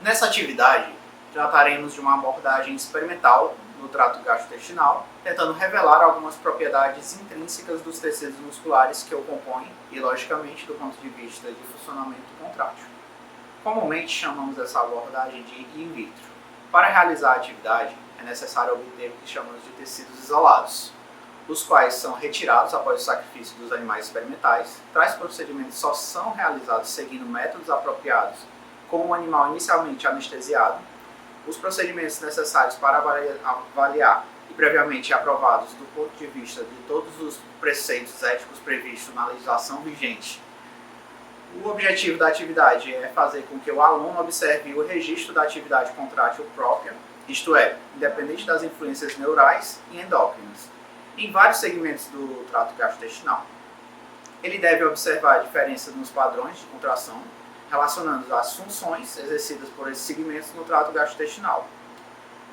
Nessa atividade, trataremos de uma abordagem experimental no trato gastrointestinal, tentando revelar algumas propriedades intrínsecas dos tecidos musculares que o compõem e, logicamente, do ponto de vista de funcionamento contrátil. Comumente chamamos essa abordagem de in vitro. Para realizar a atividade, é necessário obter o que chamamos de tecidos isolados, os quais são retirados após o sacrifício dos animais experimentais. Tais procedimentos só são realizados seguindo métodos apropriados com o animal inicialmente anestesiado. Os procedimentos necessários para avaliar e previamente aprovados do ponto de vista de todos os preceitos éticos previstos na legislação vigente. O objetivo da atividade é fazer com que o aluno observe o registro da atividade contrátil própria, isto é, independente das influências neurais e endócrinas, em vários segmentos do trato gastrointestinal. Ele deve observar a diferença nos padrões de contração, relacionando as funções exercidas por esses segmentos no trato gastrointestinal.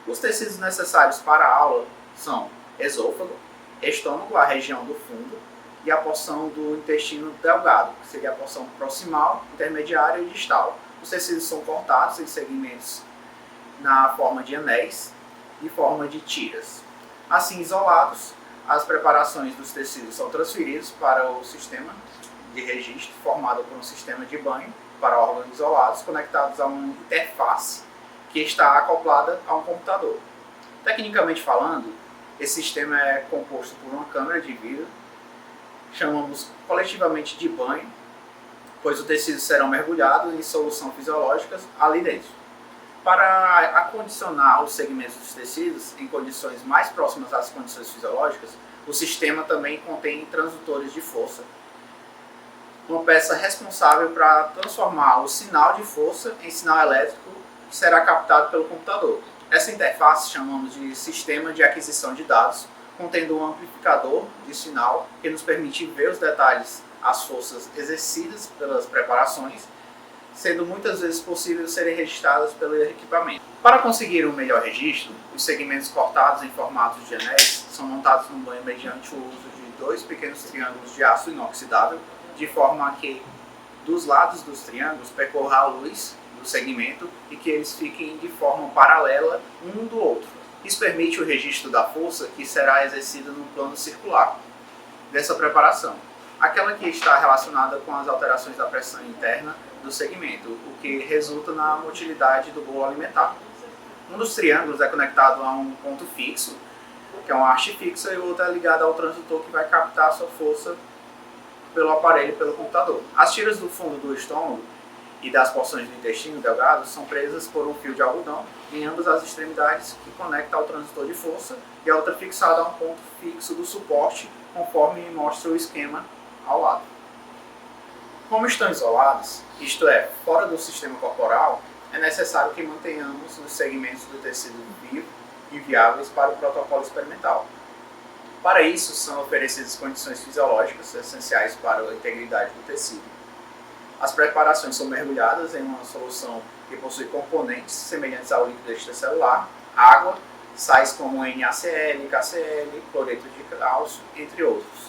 Os tecidos necessários para a aula são esôfago, estômago, a região do fundo, e a porção do intestino delgado, que seria a porção proximal, intermediária e distal. Os tecidos são cortados em segmentos na forma de anéis e forma de tiras. Assim isolados, as preparações dos tecidos são transferidas para o sistema de registro, formado por um sistema de banho para órgãos isolados, conectados a uma interface que está acoplada a um computador. Tecnicamente falando, esse sistema é composto por uma câmara de vidro, chamamos coletivamente de banho, pois os tecidos serão mergulhados em solução fisiológica ali dentro. Para acondicionar os segmentos dos tecidos em condições mais próximas às condições fisiológicas, o sistema também contém transdutores de força, uma peça responsável para transformar o sinal de força em sinal elétrico que será captado pelo computador. Essa interface chamamos de sistema de aquisição de dados, contendo um amplificador de sinal que nos permite ver os detalhes, as forças exercidas pelas preparações, sendo muitas vezes possível serem registradas pelo equipamento. Para conseguir um melhor registro, os segmentos cortados em formatos de anéis são montados no banho mediante o uso de 2 pequenos triângulos de aço inoxidável, de forma que dos lados dos triângulos percorra a luz do segmento e que eles fiquem de forma paralela um do outro. Isso permite o registro da força que será exercida no plano circular dessa preparação, aquela que está relacionada com as alterações da pressão interna do segmento, o que resulta na motilidade do bolo alimentar. Um dos triângulos é conectado a um ponto fixo, que é uma haste fixa, e o outro é ligado ao transdutor que vai captar a sua força pelo aparelho, pelo computador. As tiras do fundo do estômago e das porções do intestino delgado são presas por um fio de algodão em ambas as extremidades que conecta ao transdutor de força e a outra fixada a um ponto fixo do suporte, conforme mostra o esquema ao lado. Como estão isolados, isto é, fora do sistema corporal, é necessário que mantenhamos os segmentos do tecido vivo e viáveis para o protocolo experimental. Para isso, são oferecidas condições fisiológicas essenciais para a integridade do tecido. As preparações são mergulhadas em uma solução que possui componentes semelhantes ao líquido extracelular, água, sais como NaCl, KCl, cloreto de cálcio, entre outros.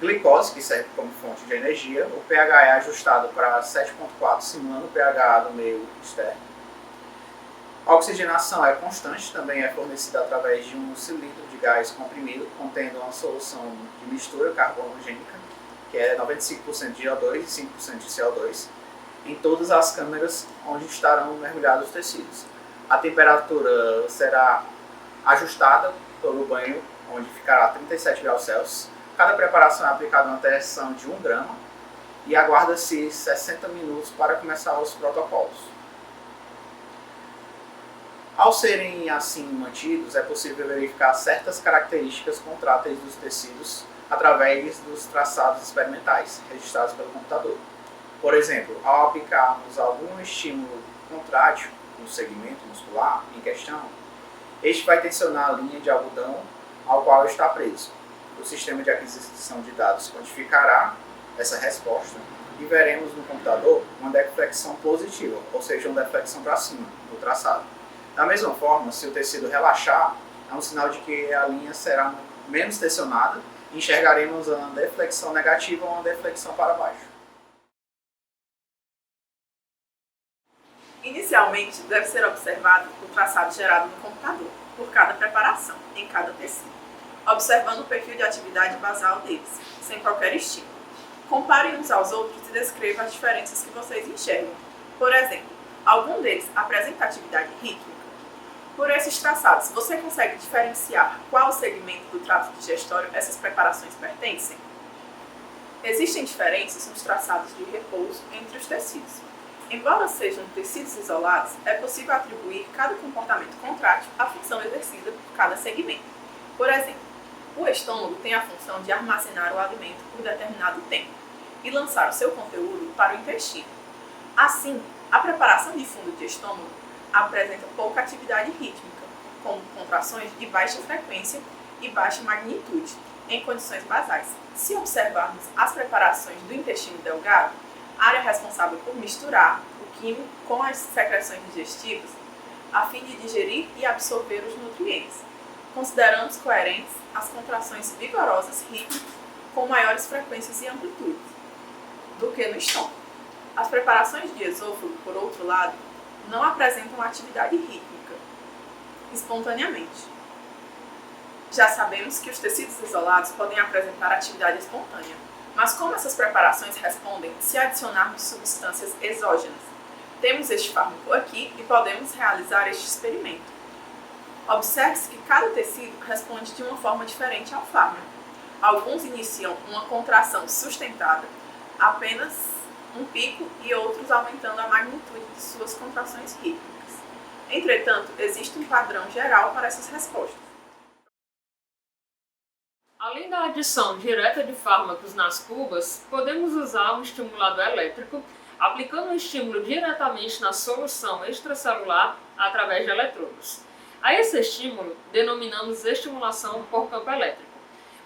Glicose, que serve como fonte de energia, o pH é ajustado para 7,4, simulando o pH do meio externo. A oxigenação é constante, também é fornecida através de um cilindro de gás comprimido, contendo uma solução de mistura carbonogênica, que é 95% de O2 e 5% de CO2, em todas as câmeras onde estarão mergulhados os tecidos. A temperatura será ajustada pelo banho, onde ficará a 37 graus Celsius. Cada preparação é aplicada uma tensão de 1 grama e aguarda-se 60 minutos para começar os protocolos. Ao serem assim mantidos, é possível verificar certas características contráteis dos tecidos através dos traçados experimentais registrados pelo computador. Por exemplo, ao aplicarmos algum estímulo contrátil no segmento muscular em questão, este vai tensionar a linha de algodão ao qual está preso. O sistema de aquisição de dados quantificará essa resposta e veremos no computador uma deflexão positiva, ou seja, uma deflexão para cima do traçado. Da mesma forma, se o tecido relaxar, é um sinal de que a linha será menos tensionada e enxergaremos uma deflexão negativa ou uma deflexão para baixo. Inicialmente, deve ser observado o traçado gerado no computador, por cada preparação, em cada tecido, observando o perfil de atividade basal deles, sem qualquer estímulo. Compare uns aos outros e descreva as diferenças que vocês enxergam. Por exemplo, algum deles apresenta atividade rítmica? Por esses traçados, você consegue diferenciar qual segmento do trato digestório essas preparações pertencem? Existem diferenças nos traçados de repouso entre os tecidos. Embora sejam tecidos isolados, é possível atribuir cada comportamento contrátil à função exercida por cada segmento. Por exemplo, o estômago tem a função de armazenar o alimento por determinado tempo e lançar o seu conteúdo para o intestino. Assim, a preparação de fundo de estômago apresenta pouca atividade rítmica, como contrações de baixa frequência e baixa magnitude, em condições basais. Se observarmos as preparações do intestino delgado, área responsável por misturar o quimo com as secreções digestivas, a fim de digerir e absorver os nutrientes, consideramos coerentes as contrações vigorosas rítmicas com maiores frequências e amplitudes do que no estômago. As preparações de esôfago, por outro lado, não apresentam atividade rítmica espontaneamente. Já sabemos que os tecidos isolados podem apresentar atividade espontânea, mas como essas preparações respondem se adicionarmos substâncias exógenas? Temos este fármaco aqui e podemos realizar este experimento. Observe-se que cada tecido responde de uma forma diferente ao fármaco. Alguns iniciam uma contração sustentada, apenas um pico, e outros aumentando a magnitude de suas contrações rítmicas. Entretanto, existe um padrão geral para essas respostas. Além da adição direta de fármacos nas cubas, podemos usar um estimulador elétrico, aplicando o estímulo diretamente na solução extracelular através de eletrodos. A esse estímulo denominamos estimulação por campo elétrico.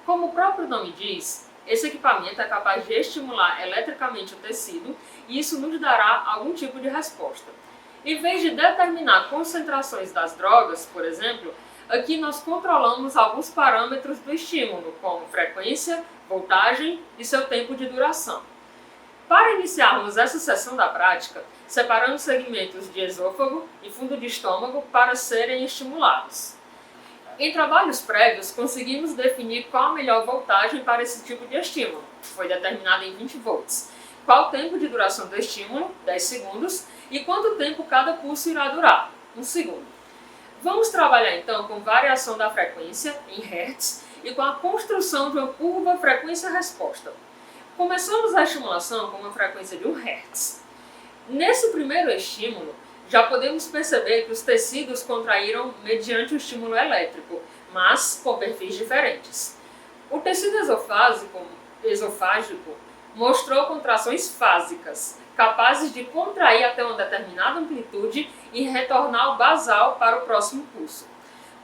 Como o próprio nome diz, esse equipamento é capaz de estimular eletricamente o tecido e isso nos dará algum tipo de resposta. Em vez de determinar concentrações das drogas, por exemplo, aqui nós controlamos alguns parâmetros do estímulo, como frequência, voltagem e seu tempo de duração. Para iniciarmos essa sessão da prática, separamos segmentos de esôfago e fundo de estômago para serem estimulados. Em trabalhos prévios, conseguimos definir qual a melhor voltagem para esse tipo de estímulo, que foi determinada em 20 volts, qual o tempo de duração do estímulo, 10 segundos, e quanto tempo cada pulso irá durar, 1 segundo. Vamos trabalhar então com variação da frequência, em Hertz, e com a construção de uma curva frequência-resposta. Começamos a estimulação com uma frequência de 1 Hz. Nesse primeiro estímulo, já podemos perceber que os tecidos contraíram mediante o estímulo elétrico, mas com perfis diferentes. O tecido esofágico mostrou contrações fásicas, capazes de contrair até uma determinada amplitude e retornar ao basal para o próximo pulso.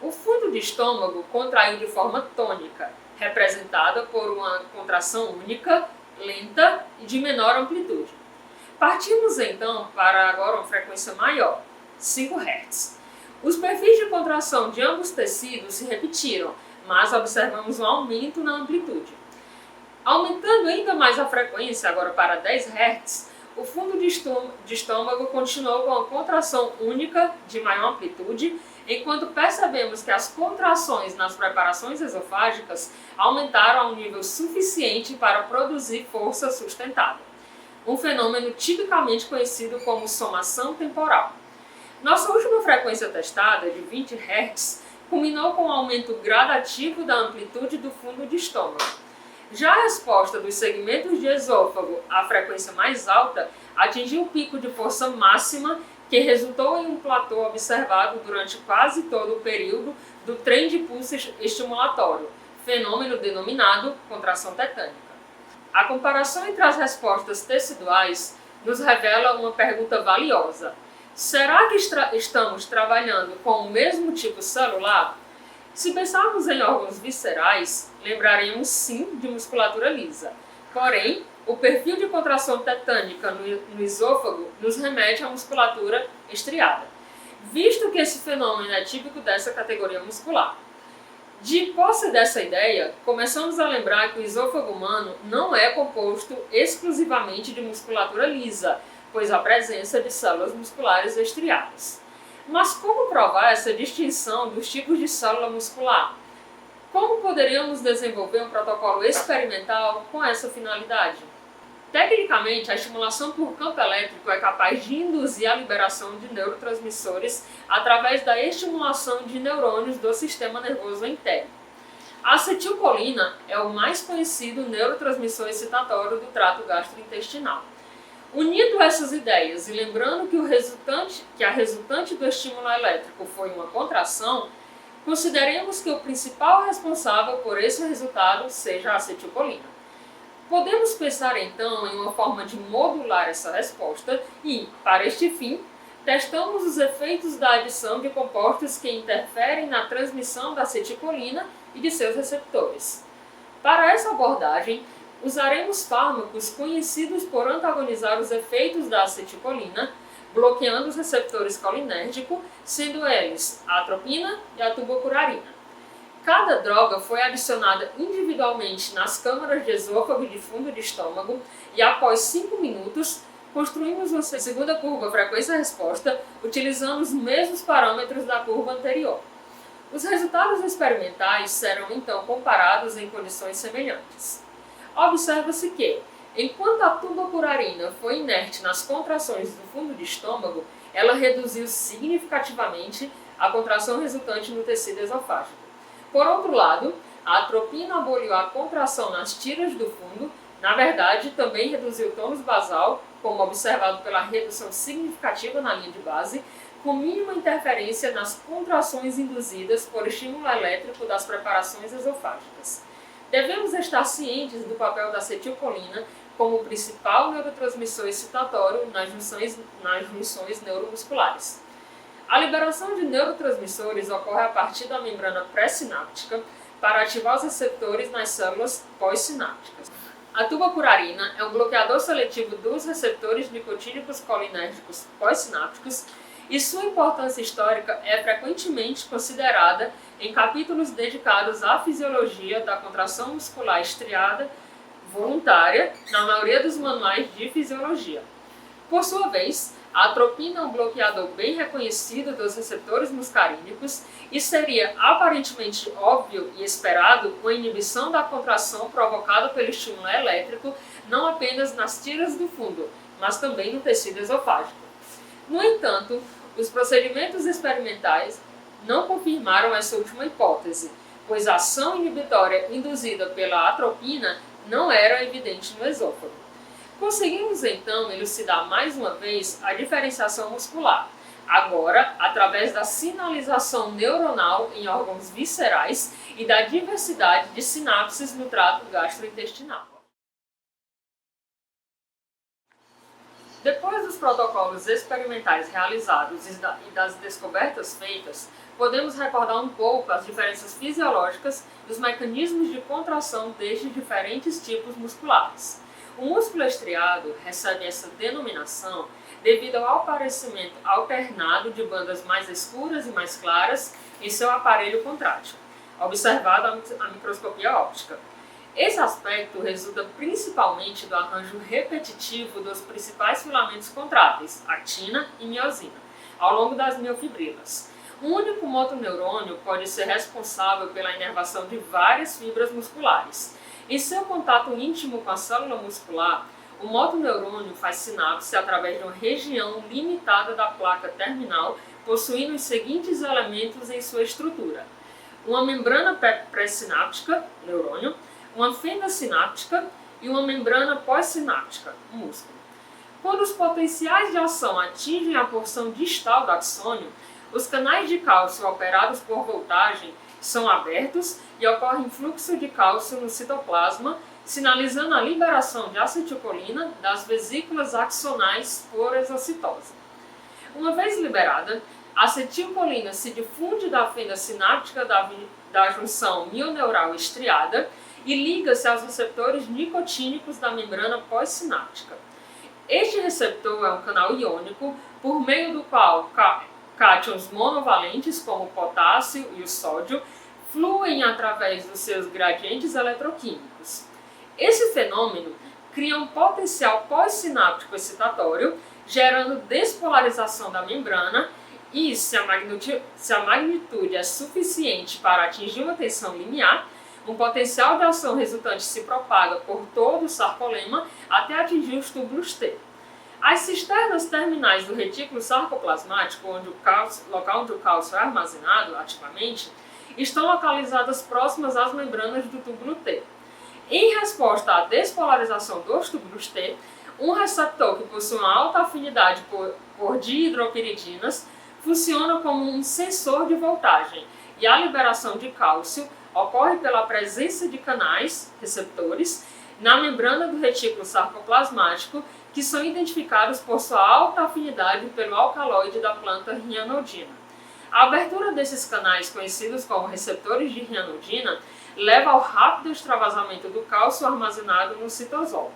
O fundo de estômago contraiu de forma tônica, representada por uma contração única, lenta e de menor amplitude. Partimos então para agora uma frequência maior, 5 Hz. Os perfis de contração de ambos tecidos se repetiram, mas observamos um aumento na amplitude. Aumentando ainda mais a frequência, agora para 10 Hz, o fundo de estômago continuou com a contração única de maior amplitude, enquanto percebemos que as contrações nas preparações esofágicas aumentaram a um nível suficiente para produzir força sustentada. Um fenômeno tipicamente conhecido como somação temporal. Nossa última frequência testada, de 20 Hz, culminou com um aumento gradativo da amplitude do fundo de estômago. Já a resposta dos segmentos de esôfago à frequência mais alta atingiu um pico de força máxima que resultou em um platô observado durante quase todo o período do trem de pulso estimulatório, fenômeno denominado contração tetânica. A comparação entre as respostas teciduais nos revela uma pergunta valiosa. Será que estamos trabalhando com o mesmo tipo celular? Se pensarmos em órgãos viscerais, lembraremos sim de musculatura lisa. Porém, o perfil de contração tetânica no esôfago nos remete à musculatura estriada, visto que esse fenômeno é típico dessa categoria muscular. De posse dessa ideia, começamos a lembrar que o esôfago humano não é composto exclusivamente de musculatura lisa, pois há presença de células musculares estriadas. Mas como provar essa distinção dos tipos de célula muscular? Como poderíamos desenvolver um protocolo experimental com essa finalidade? Tecnicamente, a estimulação por campo elétrico é capaz de induzir a liberação de neurotransmissores através da estimulação de neurônios do sistema nervoso entérico. A acetilcolina é o mais conhecido neurotransmissor excitatório do trato gastrointestinal. Unindo essas ideias e lembrando que a resultante do estímulo elétrico foi uma contração, consideremos que o principal responsável por esse resultado seja a acetilcolina. Podemos pensar então em uma forma de modular essa resposta e, para este fim, testamos os efeitos da adição de compostos que interferem na transmissão da acetilcolina e de seus receptores. Para essa abordagem, usaremos fármacos conhecidos por antagonizar os efeitos da acetilcolina, bloqueando os receptores colinérgicos, sendo eles a atropina e a tubocurarina. Cada droga foi adicionada individualmente nas câmaras de esôfago e de fundo de estômago e após 5 minutos, construímos uma segunda curva frequência-resposta utilizando os mesmos parâmetros da curva anterior. Os resultados experimentais serão então comparados em condições semelhantes. Observa-se que, enquanto a tubocurarina foi inerte nas contrações do fundo de estômago, ela reduziu significativamente a contração resultante no tecido esofágico. Por outro lado, a atropina aboliu a contração nas tiras do fundo, na verdade, também reduziu o tônus basal, como observado pela redução significativa na linha de base, com mínima interferência nas contrações induzidas por estímulo elétrico das preparações esofágicas. Devemos estar cientes do papel da acetilcolina como principal neurotransmissor excitatório nas junções neuromusculares. A liberação de neurotransmissores ocorre a partir da membrana pré-sináptica para ativar os receptores nas células pós-sinápticas. A tubocurarina é um bloqueador seletivo dos receptores nicotínicos colinérgicos pós-sinápticos e sua importância histórica é frequentemente considerada em capítulos dedicados à fisiologia da contração muscular estriada voluntária na maioria dos manuais de fisiologia. Por sua vez, a atropina é um bloqueador bem reconhecido dos receptores muscarínicos e seria aparentemente óbvio e esperado uma inibição da contração provocada pelo estímulo elétrico não apenas nas tiras do fundo, mas também no tecido esofágico. No entanto, os procedimentos experimentais não confirmaram essa última hipótese, pois a ação inibitória induzida pela atropina não era evidente no esôfago. Conseguimos então elucidar mais uma vez a diferenciação muscular, agora através da sinalização neuronal em órgãos viscerais e da diversidade de sinapses no trato gastrointestinal. Depois dos protocolos experimentais realizados e das descobertas feitas, podemos recordar um pouco as diferenças fisiológicas dos mecanismos de contração destes diferentes tipos musculares. O músculo estriado recebe essa denominação devido ao aparecimento alternado de bandas mais escuras e mais claras em seu aparelho contrátil, observado à microscopia óptica. Esse aspecto resulta principalmente do arranjo repetitivo dos principais filamentos contráteis, actina e miosina, ao longo das miofibrilas. Um único motoneurônio pode ser responsável pela inervação de várias fibras musculares. Em seu contato íntimo com a célula muscular, o motoneurônio faz sinapse através de uma região limitada da placa terminal, possuindo os seguintes elementos em sua estrutura: uma membrana pré-sináptica, neurônio, uma fenda sináptica e uma membrana pós-sináptica, músculo. Quando os potenciais de ação atingem a porção distal do axônio, os canais de cálcio operados por voltagem são abertos e ocorre fluxo de cálcio no citoplasma, sinalizando a liberação de acetilcolina das vesículas axonais por exocitose. Uma vez liberada, a acetilcolina se difunde da fenda sináptica da junção mioneural estriada e liga-se aos receptores nicotínicos da membrana pós-sináptica. Este receptor é um canal iônico por meio do qual cátions monovalentes, como o potássio e o sódio, fluem através dos seus gradientes eletroquímicos. Esse fenômeno cria um potencial pós-sináptico excitatório gerando despolarização da membrana e, se a magnitude é suficiente para atingir uma tensão limiar, um potencial de ação resultante se propaga por todo o sarcolema até atingir os túbulos T. As cisternas terminais do retículo sarcoplasmático, local onde o cálcio é armazenado ativamente, estão localizadas próximas às membranas do túbulo T. Em resposta à despolarização dos túbulos T, um receptor que possui uma alta afinidade por dihidropiridinas funciona como um sensor de voltagem e a liberação de cálcio ocorre pela presença de canais, receptores, na membrana do retículo sarcoplasmático que são identificados por sua alta afinidade pelo alcaloide da planta rianodina. A abertura desses canais, conhecidos como receptores de rianodina, leva ao rápido extravasamento do cálcio armazenado no citosol.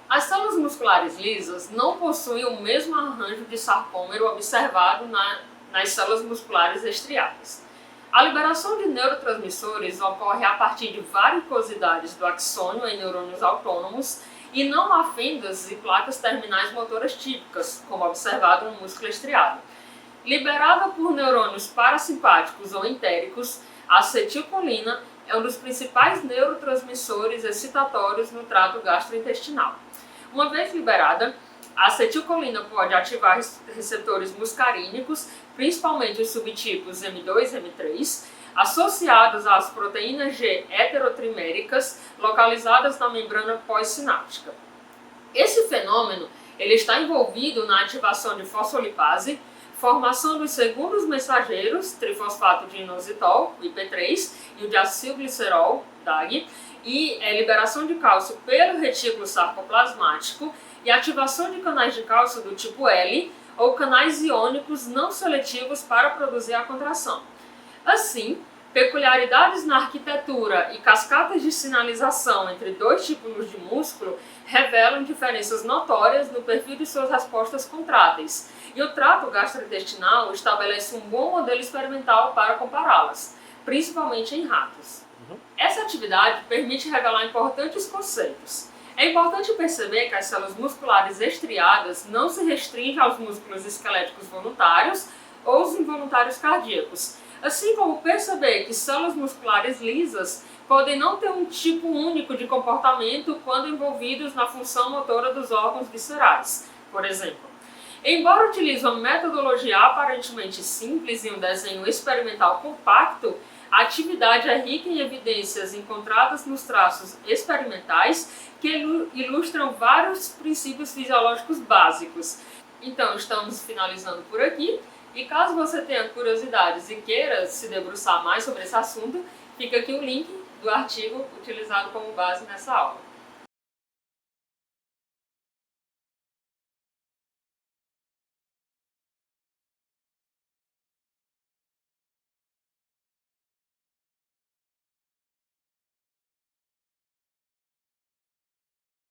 As células musculares lisas não possuem o mesmo arranjo de sarcômero observado nas células musculares estriadas. A liberação de neurotransmissores ocorre a partir de varicosidades do axônio em neurônios autônomos e não há fendas e placas terminais motoras típicas, como observado no músculo estriado. Liberada por neurônios parasimpáticos ou entéricos, a acetilcolina é um dos principais neurotransmissores excitatórios no trato gastrointestinal. Uma vez liberada, a acetilcolina pode ativar receptores muscarínicos, principalmente os subtipos M2 e M3, associados às proteínas G heterotriméricas localizadas na membrana pós-sináptica. Esse fenômeno ele está envolvido na ativação de fosfolipase, formação dos segundos mensageiros, trifosfato de inositol, IP3, e o diacilglicerol, DAG, e liberação de cálcio pelo retículo sarcoplasmático e ativação de canais de cálcio do tipo L ou canais iônicos não seletivos para produzir a contração. Assim, peculiaridades na arquitetura e cascatas de sinalização entre dois tipos de músculo revelam diferenças notórias no perfil de suas respostas contráteis, e o trato gastrointestinal estabelece um bom modelo experimental para compará-las, principalmente em ratos. Essa atividade permite revelar importantes conceitos. É importante perceber que as células musculares estriadas não se restringem aos músculos esqueléticos voluntários ou os involuntários cardíacos, assim como perceber que células musculares lisas podem não ter um tipo único de comportamento quando envolvidos na função motora dos órgãos viscerais, por exemplo. Embora utilize uma metodologia aparentemente simples e um desenho experimental compacto, a atividade é rica em evidências encontradas nos traços experimentais que ilustram vários princípios fisiológicos básicos. Então, estamos finalizando por aqui, e caso você tenha curiosidades e queira se debruçar mais sobre esse assunto, fica aqui o link do artigo utilizado como base nessa aula.